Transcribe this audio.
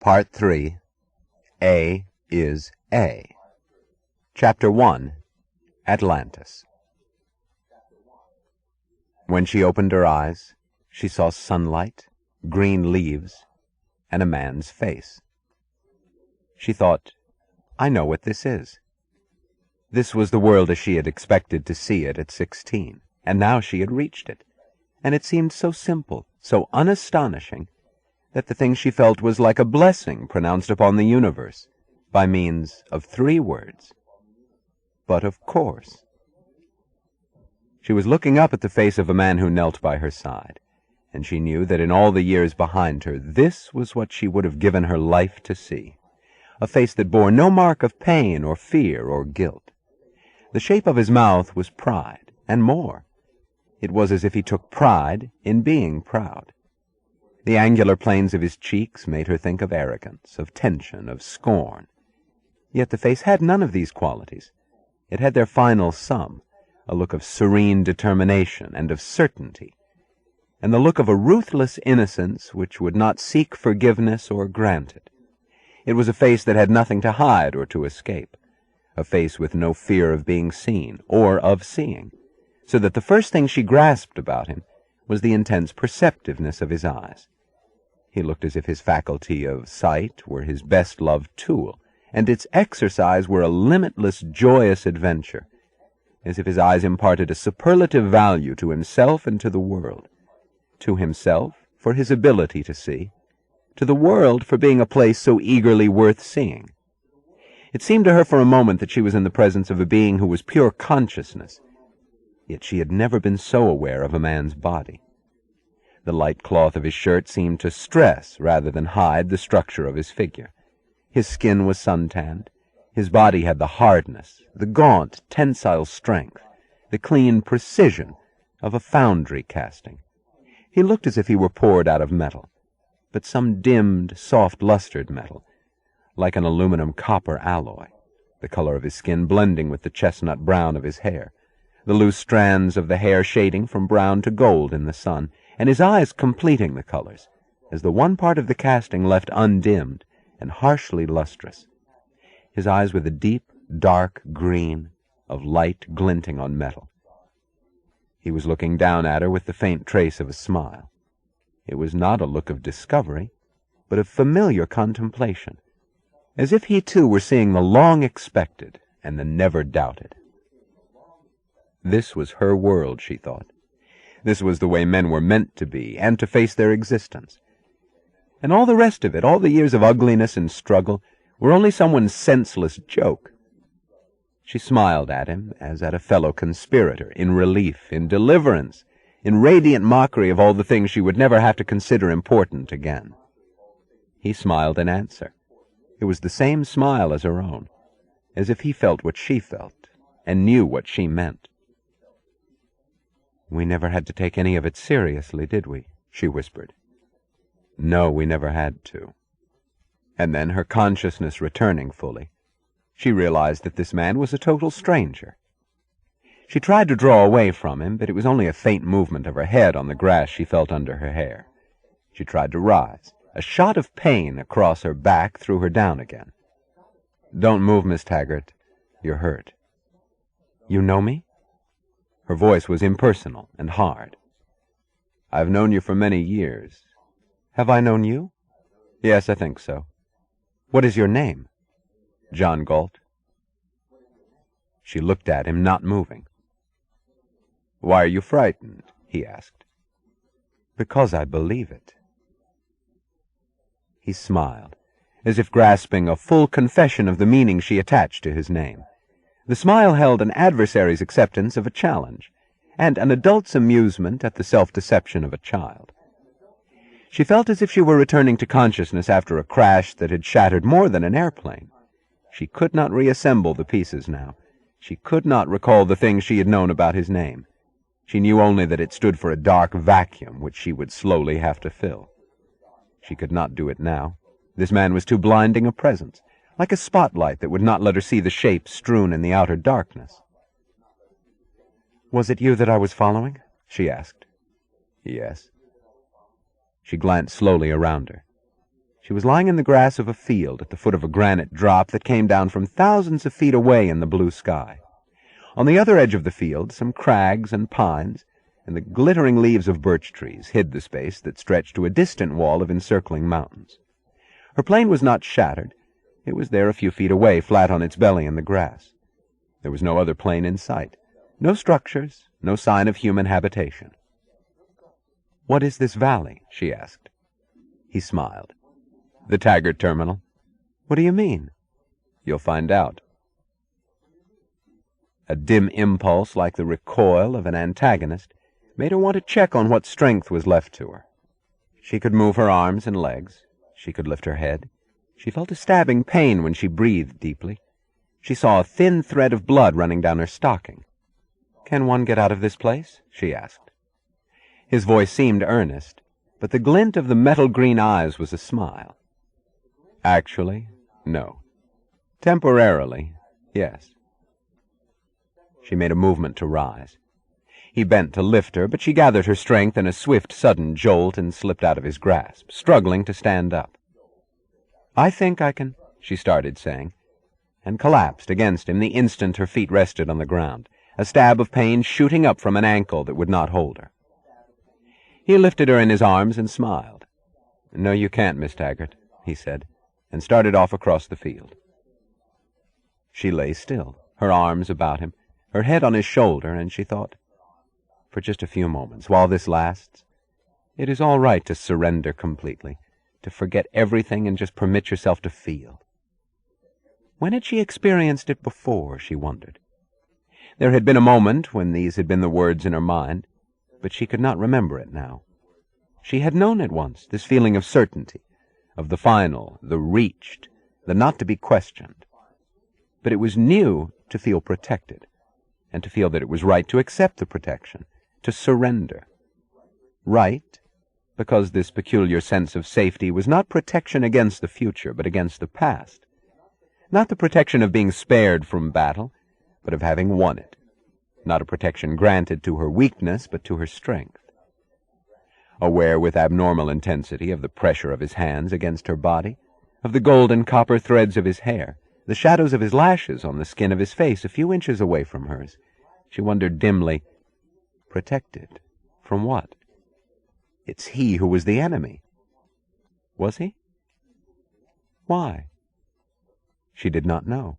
Part 3. A is A. Chapter 1. Atlantis. When she opened her eyes, she saw sunlight, green leaves, and a man's face. She thought, I know what this is. This was the world as she had expected to see it at 16, and now she had reached it, and it seemed so simple, so unastonishing, that the thing she felt was like a blessing pronounced upon the universe by means of 3 words. But of course. She was looking up at the face of a man who knelt by her side, and she knew that in all the years behind her, this was what she would have given her life to see, a face that bore no mark of pain or fear or guilt. The shape of his mouth was pride, and more. It was as if he took pride in being proud. The angular planes of his cheeks made her think of arrogance, of tension, of scorn. Yet the face had none of these qualities. It had their final sum, a look of serene determination and of certainty, and the look of a ruthless innocence which would not seek forgiveness or grant it. It was a face that had nothing to hide or to escape, a face with no fear of being seen or of seeing, so that the first thing she grasped about him was the intense perceptiveness of his eyes. He looked as if his faculty of sight were his best-loved tool, and its exercise were a limitless, joyous adventure, as if his eyes imparted a superlative value to himself and to the world. To himself, for his ability to see, to the world for being a place so eagerly worth seeing. It seemed to her for a moment that she was in the presence of a being who was pure consciousness, yet she had never been so aware of a man's body. The light cloth of his shirt seemed to stress rather than hide the structure of his figure. His skin was suntanned. His body had the hardness, the gaunt, tensile strength, the clean precision of a foundry casting. He looked as if he were poured out of metal, but some dimmed, soft-lustered metal, like an aluminum-copper alloy, the color of his skin blending with the chestnut brown of his hair, the loose strands of the hair shading from brown to gold in the sun, and his eyes completing the colors, as the one part of the casting left undimmed and harshly lustrous. His eyes were the deep, dark green of light glinting on metal. He was looking down at her with the faint trace of a smile. It was not a look of discovery, but of familiar contemplation, as if he too were seeing the long-expected and the never-doubted. This was her world, she thought. This was the way men were meant to be, and to face their existence. And all the rest of it, all the years of ugliness and struggle, were only someone's senseless joke. She smiled at him as at a fellow conspirator, in relief, in deliverance, in radiant mockery of all the things she would never have to consider important again. He smiled in answer. It was the same smile as her own, as if he felt what she felt, and knew what she meant. "We never had to take any of it seriously, did we?" she whispered. "No, we never had to." And then, her consciousness returning fully, she realized that this man was a total stranger. She tried to draw away from him, but it was only a faint movement of her head on the grass she felt under her hair. She tried to rise. A shot of pain across her back threw her down again. "Don't move, Miss Taggart. You're hurt." "You know me?" Her voice was impersonal and hard. "I've known you for many years." "Have I known you?" "Yes, I think so." "What is your name?" "John Galt." She looked at him, not moving. "Why are you frightened?" he asked. "Because I believe it." He smiled, as if grasping a full confession of the meaning she attached to his name. The smile held an adversary's acceptance of a challenge, and an adult's amusement at the self-deception of a child. She felt as if she were returning to consciousness after a crash that had shattered more than an airplane. She could not reassemble the pieces now. She could not recall the things she had known about his name. She knew only that it stood for a dark vacuum which she would slowly have to fill. She could not do it now. This man was too blinding a presence, like a spotlight that would not let her see the shapes strewn in the outer darkness. "Was it you that I was following?" she asked. "Yes." She glanced slowly around her. She was lying in the grass of a field at the foot of a granite drop that came down from thousands of feet away in the blue sky. On the other edge of the field, some crags and pines and the glittering leaves of birch trees hid the space that stretched to a distant wall of encircling mountains. Her plane was not shattered. It was there a few feet away, flat on its belly in the grass. There was no other plane in sight. No structures, no sign of human habitation. "What is this valley?" she asked. He smiled. "The Taggart Terminal." "What do you mean?" "You'll find out." A dim impulse, like the recoil of an antagonist, made her want to check on what strength was left to her. She could move her arms and legs. She could lift her head. She felt a stabbing pain when she breathed deeply. She saw a thin thread of blood running down her stocking. "Can one get out of this place?" she asked. His voice seemed earnest, but the glint of the metal-green eyes was a smile. "Actually, no. Temporarily, yes." She made a movement to rise. He bent to lift her, but she gathered her strength in a swift, sudden jolt and slipped out of his grasp, struggling to stand up. "I think I can," she started saying, and collapsed against him the instant her feet rested on the ground, a stab of pain shooting up from an ankle that would not hold her. He lifted her in his arms and smiled. "No, you can't, Miss Taggart," he said, and started off across the field. She lay still, her arms about him, her head on his shoulder, and she thought, "For just a few moments, while this lasts, it is all right to surrender completely, to forget everything and just permit yourself to feel." When had she experienced it before, she wondered. There had been a moment when these had been the words in her mind, but she could not remember it now. She had known it once, this feeling of certainty, of the final, the reached, the not to be questioned. But it was new to feel protected, and to feel that it was right to accept the protection, to surrender. Right, because this peculiar sense of safety was not protection against the future, but against the past. Not the protection of being spared from battle, but of having won it. Not a protection granted to her weakness, but to her strength. Aware with abnormal intensity of the pressure of his hands against her body, of the gold and copper threads of his hair, the shadows of his lashes on the skin of his face a few inches away from hers, she wondered dimly, protected from what? It's he who was the enemy. Was he? Why? She did not know.